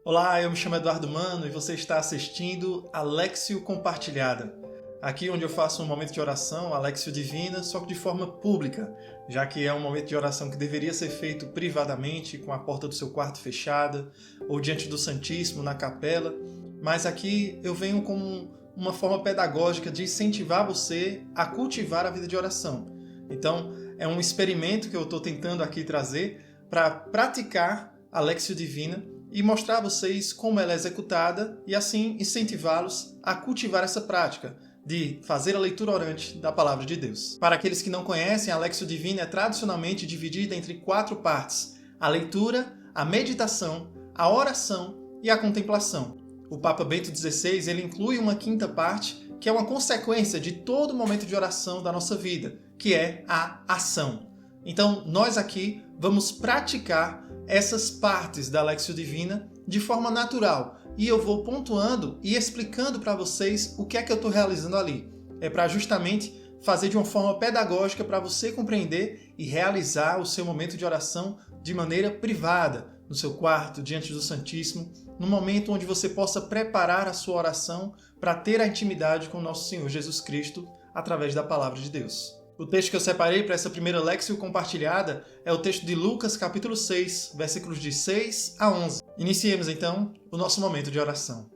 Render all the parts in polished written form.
Olá, eu me chamo Eduardo Mano e você está assistindo a Léxio Compartilhada. Aqui onde eu faço um momento de oração, a Léxio Divina, só que de forma pública, já que é um momento de oração que deveria ser feito privadamente, com a porta do seu quarto fechada, ou diante do Santíssimo, na capela, mas aqui eu venho como uma forma pedagógica de incentivar você a cultivar a vida de oração. Então, é um experimento que eu estou tentando aqui trazer para praticar a Léxio Divina e mostrar a vocês como ela é executada e assim incentivá-los a cultivar essa prática de fazer a leitura orante da Palavra de Deus. Para aqueles que não conhecem, a Léxio Divina é tradicionalmente dividida entre 4 partes: a leitura, a meditação, a oração e a contemplação. O Papa Bento XVI ele inclui uma 5ª parte, que é uma consequência de todo momento de oração da nossa vida, que é a ação. Então, nós aqui vamos praticar essas partes da Léxio Divina de forma natural. E eu vou pontuando e explicando para vocês o que é que eu estou realizando ali. É para justamente fazer de uma forma pedagógica para você compreender e realizar o seu momento de oração de maneira privada, no seu quarto, diante do Santíssimo, num momento onde você possa preparar a sua oração para ter a intimidade com o nosso Senhor Jesus Cristo através da Palavra de Deus. O texto que eu separei para essa primeira Léxio compartilhada é o texto de Lucas, capítulo 6, versículos de 6 a 11. Iniciemos, então, o nosso momento de oração.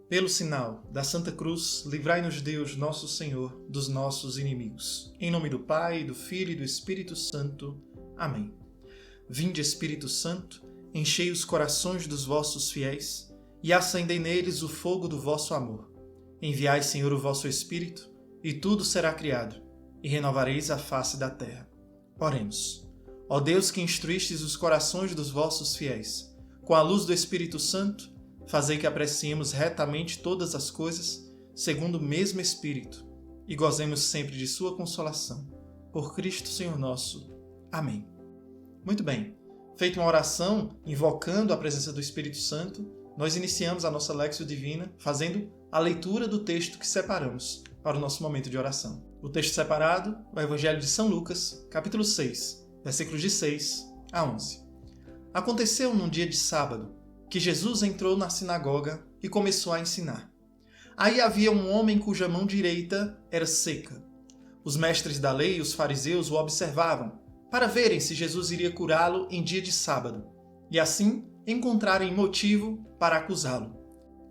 Pelo sinal da Santa Cruz, livrai-nos Deus, nosso Senhor, dos nossos inimigos. Em nome do Pai, do Filho e do Espírito Santo. Amém. Vinde, Espírito Santo, enchei os corações dos vossos fiéis e acendei neles o fogo do vosso amor. Enviai, Senhor, o vosso Espírito, e tudo será criado, e renovareis a face da terra. Oremos. Ó Deus, que instruístes os corações dos vossos fiéis, com a luz do Espírito Santo, fazei que apreciemos retamente todas as coisas, segundo o mesmo Espírito, e gozemos sempre de sua consolação. Por Cristo, Senhor nosso. Amém. Muito bem. Feita uma oração, invocando a presença do Espírito Santo, nós iniciamos a nossa Léxio Divina fazendo a leitura do texto que separamos para o nosso momento de oração. O texto separado é o Evangelho de São Lucas, capítulo 6, versículos de 6 a 11. Aconteceu num dia de sábado que Jesus entrou na sinagoga e começou a ensinar. Aí havia um homem cuja mão direita era seca. Os mestres da lei e os fariseus o observavam para verem se Jesus iria curá-lo em dia de sábado e assim encontrarem motivo para acusá-lo.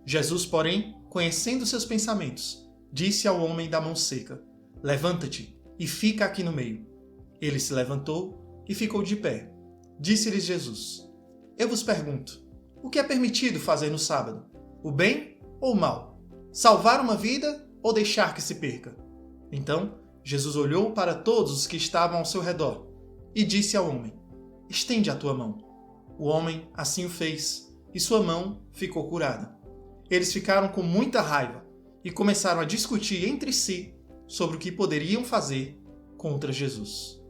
Jesus, porém, conhecendo seus pensamentos, disse ao homem da mão seca: levanta-te e fica aqui no meio. Ele se levantou e ficou de pé. Disse-lhes Jesus: eu vos pergunto, o que é permitido fazer no sábado? O bem ou o mal? Salvar uma vida ou deixar que se perca? Então, Jesus olhou para todos os que estavam ao seu redor e disse ao homem: estende a tua mão. O homem assim o fez e sua mão ficou curada. Eles ficaram com muita raiva e começaram a discutir entre si sobre o que poderiam fazer contra Jesus.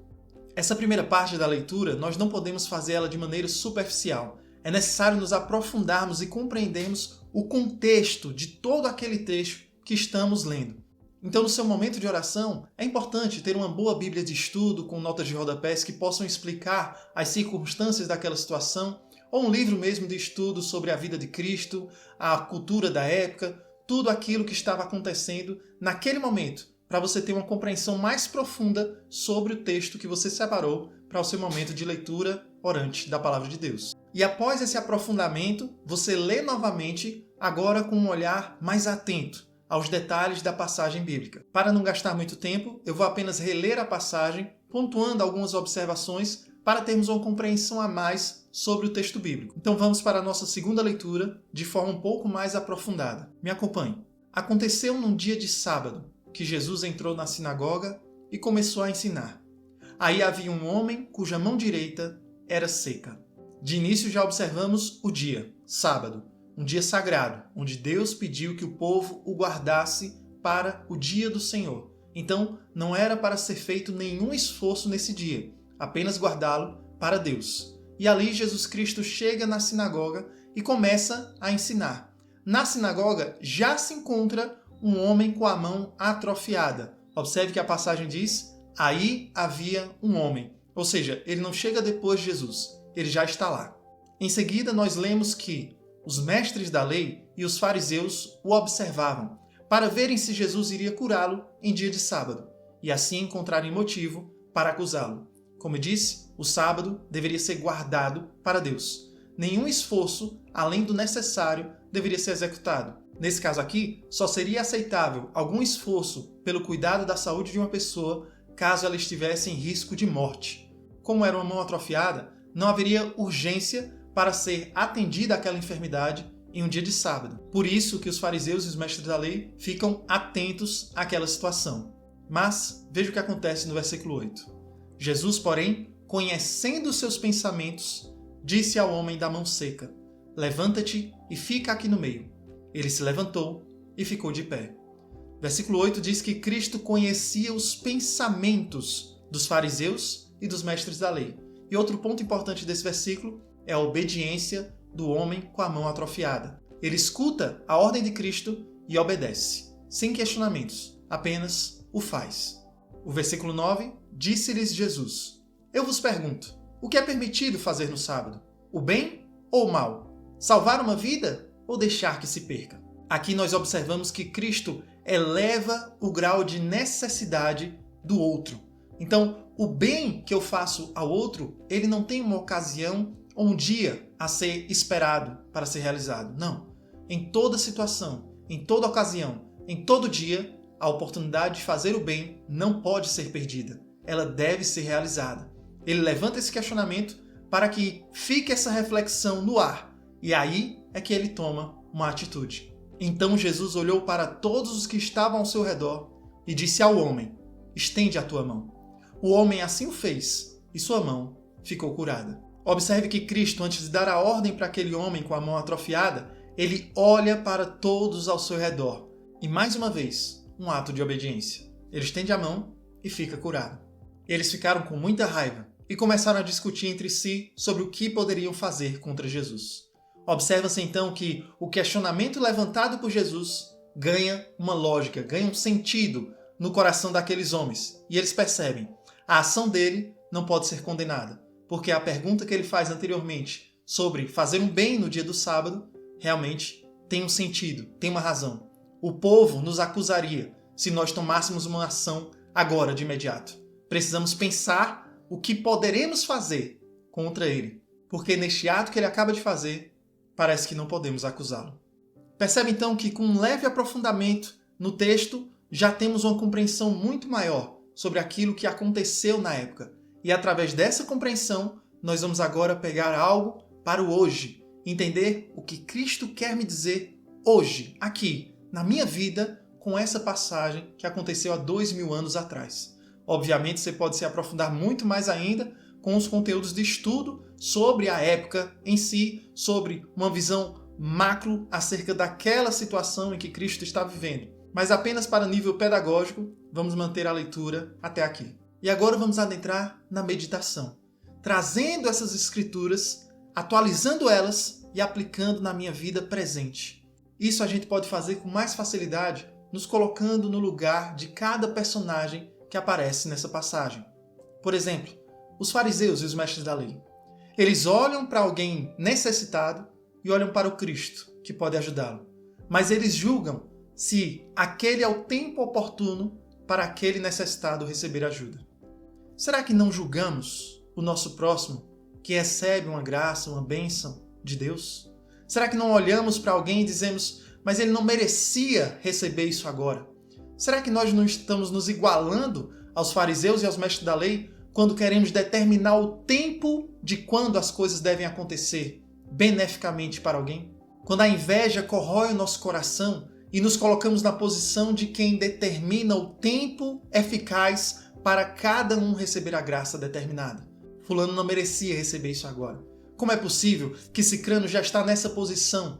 Essa primeira parte da leitura, nós não podemos fazer ela de maneira superficial. É necessário nos aprofundarmos e compreendermos o contexto de todo aquele trecho que estamos lendo. Então, no seu momento de oração, é importante ter uma boa Bíblia de estudo com notas de rodapés que possam explicar as circunstâncias daquela situação, ou um livro mesmo de estudo sobre a vida de Cristo, a cultura da época, tudo aquilo que estava acontecendo naquele momento, para você ter uma compreensão mais profunda sobre o texto que você separou para o seu momento de leitura orante da Palavra de Deus. E após esse aprofundamento, você lê novamente, agora com um olhar mais atento aos detalhes da passagem bíblica. Para não gastar muito tempo, eu vou apenas reler a passagem, pontuando algumas observações para termos uma compreensão a mais sobre o texto bíblico. Então vamos para a nossa segunda leitura de forma um pouco mais aprofundada. Me acompanhe. Aconteceu num dia de sábado que Jesus entrou na sinagoga e começou a ensinar. Aí havia um homem cuja mão direita era seca. De início já observamos o dia, sábado, um dia sagrado, onde Deus pediu que o povo o guardasse para o dia do Senhor. Então, não era para ser feito nenhum esforço nesse dia, apenas guardá-lo para Deus. E ali Jesus Cristo chega na sinagoga e começa a ensinar. Na sinagoga já se encontra um homem com a mão atrofiada. Observe que a passagem diz: aí havia um homem. Ou seja, ele não chega depois de Jesus, ele já está lá. Em seguida, nós lemos que os mestres da lei e os fariseus o observavam, para verem se Jesus iria curá-lo em dia de sábado, e assim encontrarem motivo para acusá-lo. Como eu disse, o sábado deveria ser guardado para Deus. Nenhum esforço, além do necessário, deveria ser executado. Nesse caso aqui, só seria aceitável algum esforço pelo cuidado da saúde de uma pessoa caso ela estivesse em risco de morte. Como era uma mão atrofiada, não haveria urgência para ser atendida aquela enfermidade em um dia de sábado. Por isso que os fariseus e os mestres da lei ficam atentos àquela situação. Mas veja o que acontece no versículo 8. Jesus, porém, conhecendo os seus pensamentos, disse ao homem da mão seca: levanta-te e fica aqui no meio. Ele se levantou e ficou de pé. Versículo 8 diz que Cristo conhecia os pensamentos dos fariseus e dos mestres da lei. E outro ponto importante desse versículo é a obediência do homem com a mão atrofiada. Ele escuta a ordem de Cristo e obedece, sem questionamentos, apenas o faz. O versículo 9, disse-lhes Jesus: eu vos pergunto, o que é permitido fazer no sábado? O bem ou o mal? Salvar uma vida ou deixar que se perca? Aqui nós observamos que Cristo eleva o grau de necessidade do outro. Então, o bem que eu faço ao outro, ele não tem uma ocasião ou um dia a ser esperado para ser realizado. Não. Em toda situação, em toda ocasião, em todo dia, a oportunidade de fazer o bem não pode ser perdida. Ela deve ser realizada. Ele levanta esse questionamento para que fique essa reflexão no ar. E aí é que ele toma uma atitude. Então Jesus olhou para todos os que estavam ao seu redor e disse ao homem: estende a tua mão. O homem assim o fez e sua mão ficou curada. Observe que Cristo, antes de dar a ordem para aquele homem com a mão atrofiada, ele olha para todos ao seu redor. E mais uma vez, um ato de obediência. Ele estende a mão e fica curado. Eles ficaram com muita raiva e começaram a discutir entre si sobre o que poderiam fazer contra Jesus. Observa-se então que o questionamento levantado por Jesus ganha uma lógica, ganha um sentido no coração daqueles homens. E eles percebem, a ação dele não pode ser condenada, porque a pergunta que ele faz anteriormente sobre fazer um bem no dia do sábado realmente tem um sentido, tem uma razão. O povo nos acusaria se nós tomássemos uma ação agora, de imediato. Precisamos pensar o que poderemos fazer contra ele, porque neste ato que ele acaba de fazer, parece que não podemos acusá-lo. Percebe então que com um leve aprofundamento no texto, já temos uma compreensão muito maior sobre aquilo que aconteceu na época. E através dessa compreensão, nós vamos agora pegar algo para o hoje, entender o que Cristo quer me dizer hoje, aqui, na minha vida, com essa passagem que aconteceu há 2000 anos atrás. Obviamente, você pode se aprofundar muito mais ainda com os conteúdos de estudo sobre a época em si, sobre uma visão macro acerca daquela situação em que Cristo está vivendo. Mas apenas para nível pedagógico, vamos manter a leitura até aqui. E agora vamos adentrar na meditação, trazendo essas escrituras, atualizando elas e aplicando na minha vida presente. Isso a gente pode fazer com mais facilidade, nos colocando no lugar de cada personagem que aparece nessa passagem. Por exemplo, os fariseus e os mestres da lei. Eles olham para alguém necessitado e olham para o Cristo, que pode ajudá-lo. Mas eles julgam se aquele é o tempo oportuno para aquele necessitado receber ajuda. Será que não julgamos o nosso próximo que recebe uma graça, uma bênção de Deus? Será que não olhamos para alguém e dizemos, mas ele não merecia receber isso agora? Será que nós não estamos nos igualando aos fariseus e aos mestres da lei quando queremos determinar o tempo de quando as coisas devem acontecer beneficamente para alguém? Quando a inveja corrói o nosso coração e nos colocamos na posição de quem determina o tempo eficaz para cada um receber a graça determinada. Fulano não merecia receber isso agora. Como é possível que Cicrano já está nessa posição?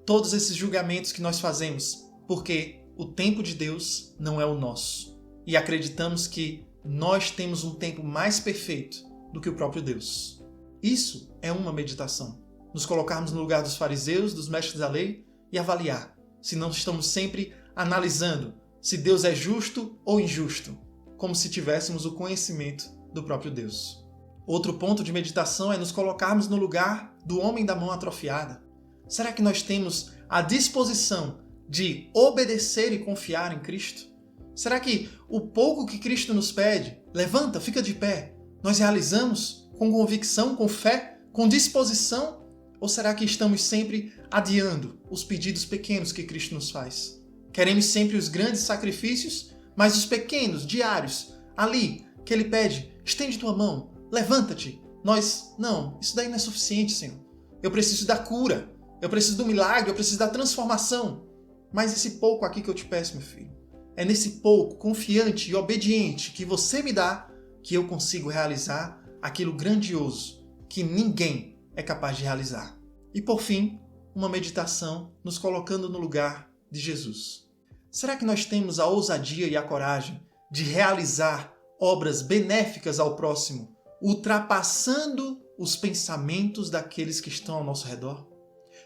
Todos esses julgamentos que nós fazemos, porque o tempo de Deus não é o nosso. E acreditamos que nós temos um tempo mais perfeito do que o próprio Deus. Isso é uma meditação. Nos colocarmos no lugar dos fariseus, dos mestres da lei e avaliar se não estamos sempre analisando se Deus é justo ou injusto, como se tivéssemos o conhecimento do próprio Deus. Outro ponto de meditação é nos colocarmos no lugar do homem da mão atrofiada. Será que nós temos a disposição de obedecer e confiar em Cristo? Será que o pouco que Cristo nos pede, levanta, fica de pé, nós realizamos com convicção, com fé, com disposição? Ou será que estamos sempre adiando os pedidos pequenos que Cristo nos faz? Queremos sempre os grandes sacrifícios, mas os pequenos, diários, ali, que Ele pede, estende tua mão, levanta-te. Nós, não, isso daí não é suficiente, Senhor. Eu preciso da cura, eu preciso do milagre, eu preciso da transformação. Mas esse pouco aqui que eu te peço, meu filho, é nesse pouco, confiante e obediente que você me dá, que eu consigo realizar aquilo grandioso que ninguém é capaz de realizar. E por fim, uma meditação nos colocando no lugar de Jesus. Será que nós temos a ousadia e a coragem de realizar obras benéficas ao próximo, ultrapassando os pensamentos daqueles que estão ao nosso redor?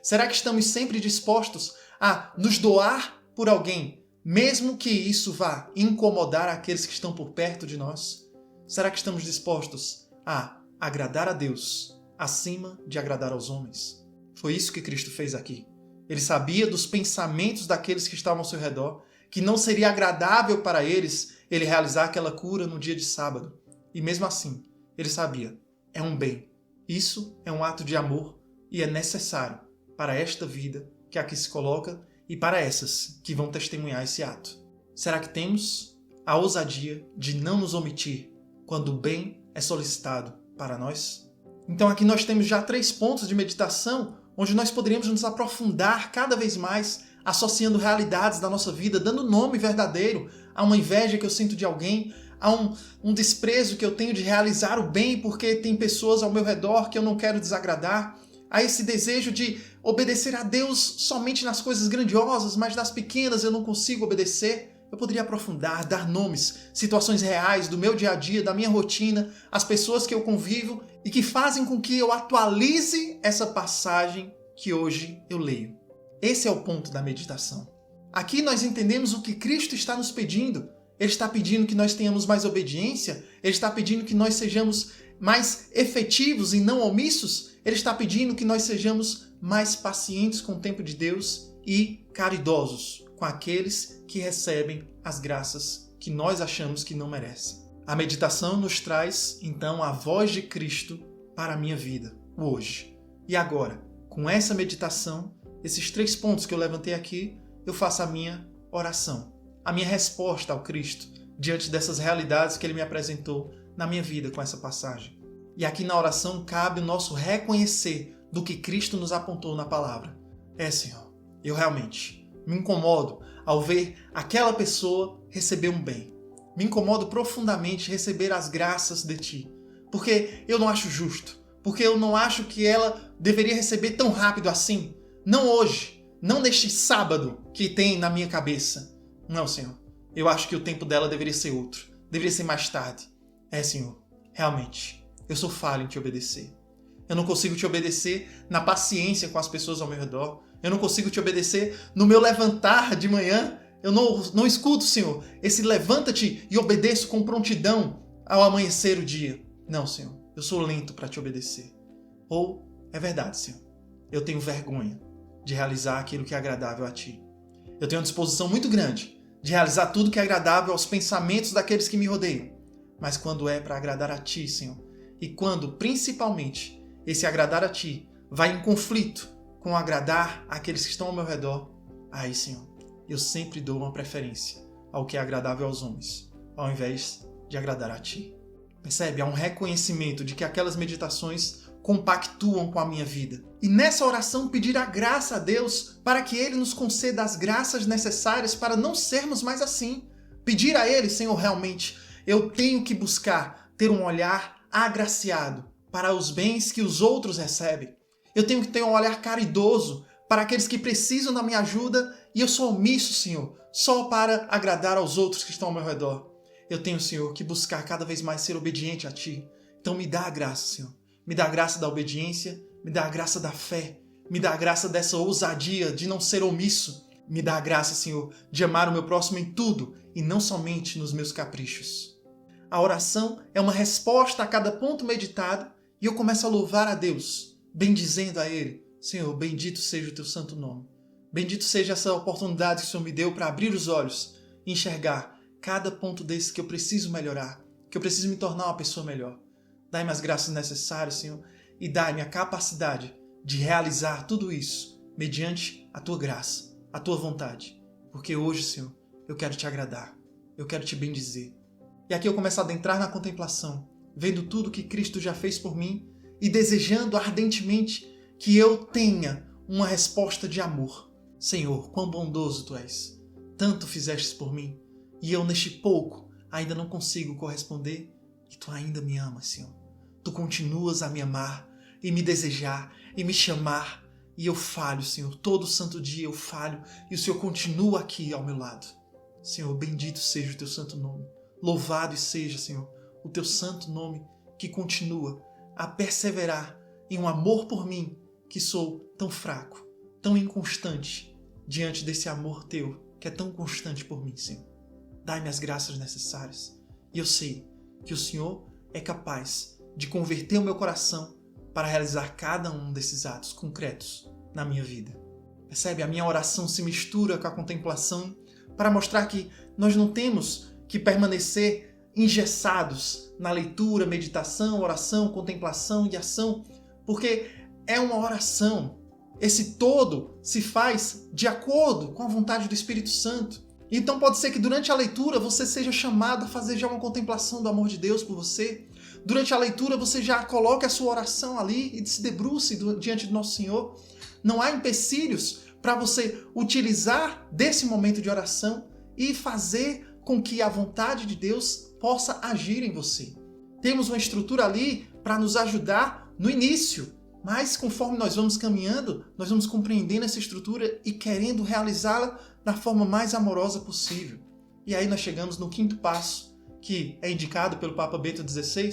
Será que estamos sempre dispostos a nos doar por alguém, mesmo que isso vá incomodar aqueles que estão por perto de nós? Será que estamos dispostos a agradar a Deus acima de agradar aos homens? Foi isso que Cristo fez aqui. Ele sabia dos pensamentos daqueles que estavam ao seu redor, que não seria agradável para eles ele realizar aquela cura no dia de sábado. E mesmo assim, ele sabia, é um bem. Isso é um ato de amor e é necessário para esta vida que aqui se coloca e para essas que vão testemunhar esse ato. Será que temos a ousadia de não nos omitir quando o bem é solicitado para nós? Então aqui nós temos já 3 pontos de meditação onde nós poderíamos nos aprofundar cada vez mais, associando realidades da nossa vida, dando nome verdadeiro a uma inveja que eu sinto de alguém, a um desprezo que eu tenho de realizar o bem porque tem pessoas ao meu redor que eu não quero desagradar, a esse desejo de obedecer a Deus somente nas coisas grandiosas, mas nas pequenas eu não consigo obedecer. Eu poderia aprofundar, dar nomes, situações reais do meu dia a dia, da minha rotina, as pessoas que eu convivo e que fazem com que eu atualize essa passagem que hoje eu leio. Esse é o ponto da meditação. Aqui nós entendemos o que Cristo está nos pedindo. Ele está pedindo que nós tenhamos mais obediência, ele está pedindo que nós sejamos mais efetivos e não omissos, ele está pedindo que nós sejamos mais pacientes com o tempo de Deus e caridosos com aqueles que recebem as graças que nós achamos que não merecem. A meditação nos traz, então, a voz de Cristo para a minha vida, hoje. E agora, com essa meditação, esses 3 pontos que eu levantei aqui, eu faço a minha oração, a minha resposta ao Cristo diante dessas realidades que Ele me apresentou na minha vida com essa passagem. E aqui na oração cabe o nosso reconhecer do que Cristo nos apontou na palavra. Senhor, eu realmente me incomodo ao ver aquela pessoa receber um bem. Me incomodo profundamente receber as graças de Ti, porque eu não acho justo, porque eu não acho que ela deveria receber tão rápido assim. Não hoje, não neste sábado que tem na minha cabeça. Não, Senhor, eu acho que o tempo dela deveria ser outro, deveria ser mais tarde. Senhor, realmente, eu sou falho em Te obedecer. Eu não consigo Te obedecer na paciência com as pessoas ao meu redor. Eu não consigo Te obedecer no meu levantar de manhã. Eu não escuto, Senhor, esse levanta-te e obedeço com prontidão ao amanhecer o dia. Não, Senhor, eu sou lento para Te obedecer. Ou, é verdade, Senhor, eu tenho vergonha de realizar aquilo que é agradável a Ti. Eu tenho uma disposição muito grande de realizar tudo que é agradável aos pensamentos daqueles que me rodeiam. Mas quando é para agradar a Ti, Senhor, e quando, principalmente, esse agradar a Ti vai em conflito com agradar aqueles que estão ao meu redor, aí, Senhor, eu sempre dou uma preferência ao que é agradável aos homens, ao invés de agradar a Ti. Percebe? Há um reconhecimento de que aquelas meditações compactuam com a minha vida. E nessa oração pedir a graça a Deus para que Ele nos conceda as graças necessárias para não sermos mais assim. Pedir a Ele, Senhor, realmente, eu tenho que buscar ter um olhar agraciado para os bens que os outros recebem. Eu tenho que ter um olhar caridoso para aqueles que precisam da minha ajuda e eu sou omisso, Senhor, só para agradar aos outros que estão ao meu redor. Eu tenho, Senhor, que buscar cada vez mais ser obediente a Ti. Então me dá a graça, Senhor. Me dá a graça da obediência, me dá a graça da fé, me dá a graça dessa ousadia de não ser omisso. Me dá a graça, Senhor, de amar o meu próximo em tudo e não somente nos meus caprichos. A oração é uma resposta a cada ponto meditado e eu começo a louvar a Deus, bendizendo a Ele Senhor, bendito seja o teu santo nome. Bendito seja essa oportunidade que o Senhor me deu para abrir os olhos e enxergar cada ponto desse que eu preciso melhorar, que eu preciso me tornar uma pessoa melhor. Dai-me as graças necessárias, Senhor, e dai-me a capacidade de realizar tudo isso mediante a tua graça, a tua vontade. Porque hoje, Senhor, eu quero te agradar, eu quero te bendizer. E aqui eu começo a adentrar na contemplação, vendo tudo que Cristo já fez por mim e desejando ardentemente que eu tenha uma resposta de amor. Senhor, quão bondoso Tu és. Tanto fizestes por mim e eu neste pouco ainda não consigo corresponder e Tu ainda me amas, Senhor. Tu continuas a me amar e me desejar e me chamar e eu falho, Senhor. Todo santo dia eu falho e o Senhor continua aqui ao meu lado. Senhor, bendito seja o Teu santo nome. Louvado seja, Senhor, o Teu santo nome que continua a perseverar em um amor por mim que sou tão fraco, tão inconstante diante desse amor Teu que é tão constante por mim, Senhor. Dai-me as graças necessárias e eu sei que o Senhor é capaz de converter o meu coração para realizar cada um desses atos concretos na minha vida. Percebe? A minha oração se mistura com a contemplação para mostrar que nós não temos que permanecer engessados na leitura, meditação, oração, contemplação e ação, porque é uma oração. Esse todo se faz de acordo com a vontade do Espírito Santo. Então pode ser que durante a leitura você seja chamado a fazer já uma contemplação do amor de Deus por você. Durante a leitura você já coloque a sua oração ali e se debruce diante do nosso Senhor. Não há empecilhos para você utilizar desse momento de oração e fazer com que a vontade de Deus possa agir em você. Temos uma estrutura ali para nos ajudar no início, mas conforme nós vamos caminhando, nós vamos compreendendo essa estrutura e querendo realizá-la da forma mais amorosa possível. E aí nós chegamos no quinto passo, que é indicado pelo Papa Bento XVI,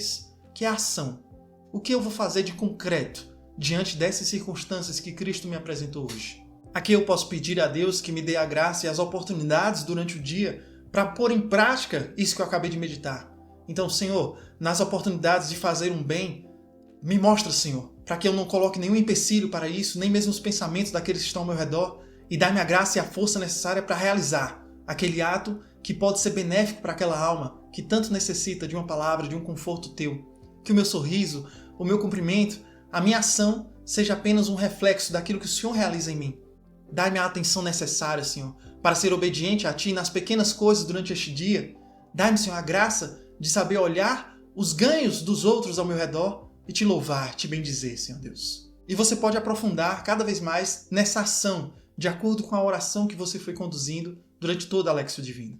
que é a ação. O que eu vou fazer de concreto diante dessas circunstâncias que Cristo me apresentou hoje? Aqui eu posso pedir a Deus que me dê a graça e as oportunidades durante o dia para pôr em prática isso que eu acabei de meditar. Então, Senhor, nas oportunidades de fazer um bem, me mostra, Senhor, para que eu não coloque nenhum empecilho para isso, nem mesmo os pensamentos daqueles que estão ao meu redor, e dá-me a graça e a força necessária para realizar aquele ato que pode ser benéfico para aquela alma que tanto necessita de uma palavra, de um conforto Teu. Que o meu sorriso, o meu cumprimento, a minha ação seja apenas um reflexo daquilo que o Senhor realiza em mim. Dai-me a atenção necessária, Senhor, para ser obediente a Ti nas pequenas coisas durante este dia. Dai-me, Senhor, a graça de saber olhar os ganhos dos outros ao meu redor e Te louvar, Te bendizer, Senhor Deus. E você pode aprofundar cada vez mais nessa ação, de acordo com a oração que você foi conduzindo durante toda a Lectio Divina.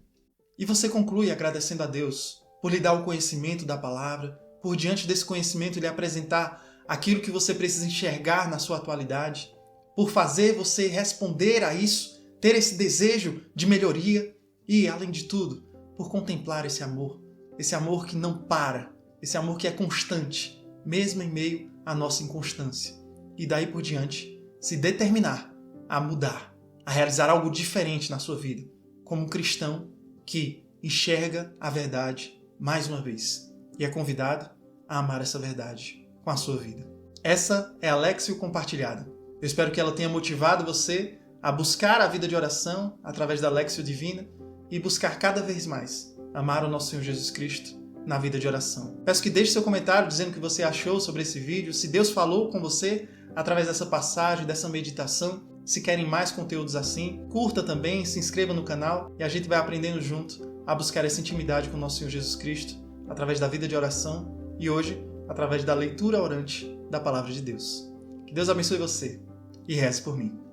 E você conclui agradecendo a Deus por lhe dar o conhecimento da palavra, por diante desse conhecimento lhe apresentar aquilo que você precisa enxergar na sua atualidade, por fazer você responder a isso, ter esse desejo de melhoria e, além de tudo, por contemplar esse amor que não para, esse amor que é constante, mesmo em meio à nossa inconstância. E daí por diante, se determinar a mudar, a realizar algo diferente na sua vida, como um cristão que enxerga a verdade mais uma vez e é convidado a amar essa verdade com a sua vida. Essa é a Lectio Compartilhada. Eu espero que ela tenha motivado você a buscar a vida de oração através da Lectio Divina e buscar cada vez mais amar o nosso Senhor Jesus Cristo na vida de oração. Peço que deixe seu comentário dizendo o que você achou sobre esse vídeo, se Deus falou com você através dessa passagem, dessa meditação. Se querem mais conteúdos assim, curta também, se inscreva no canal e a gente vai aprendendo junto a buscar essa intimidade com o nosso Senhor Jesus Cristo através da vida de oração e hoje através da leitura orante da Palavra de Deus. Que Deus abençoe você e reze por mim.